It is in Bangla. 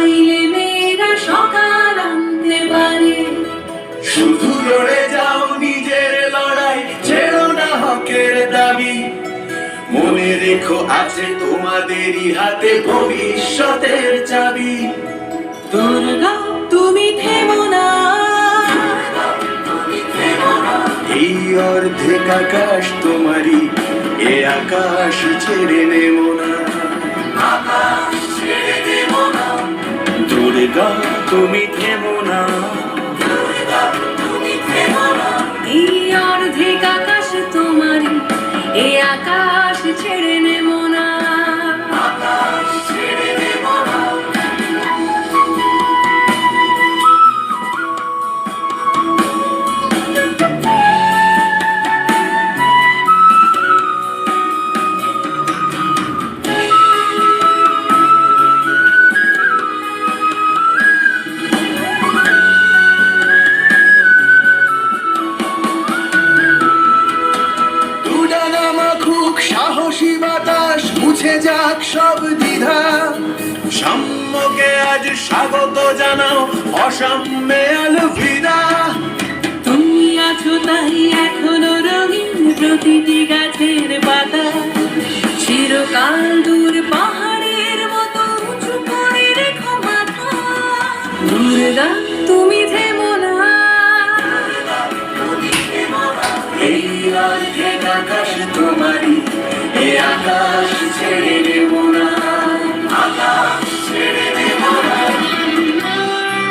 চাইলে মেয়েরা সকাল আনতে পারে। শুধু লড়ে যাও নিজের লড়াই, ছেড়ো না হকের দাবি। মনে রেখো আছে তোমাদেরই হাতে ভবিষ্যতের চাবি। দুর্গা তুমি থেমো না, এই অর্ধেক আকাশ তোমারই, এ আকাশ ছেড়ে নেব না। দুর্গা তুমি থেমো না, এই অর্ধেক আকাশ তোমারই, এ আকাশ ছেড়ে নেব না। দুডানা মাখুক সাহসী বাতাস, মুছে যাক সব দ্বিধা। সাম্যকে আজ স্বাগত জানাও, অসাম্যে আলবিদা। তুমি আছো তাই এখনো রঙিন প্রতিটি গাছের পাতা, চিরকাল দূর পাহাড়ের মতো উঁচু করে রেখো মাথা। দুর্গা তুমি থেমো না, এই অর্ধেক আকাশ তোমারই, এ আকাশ ছেড়ে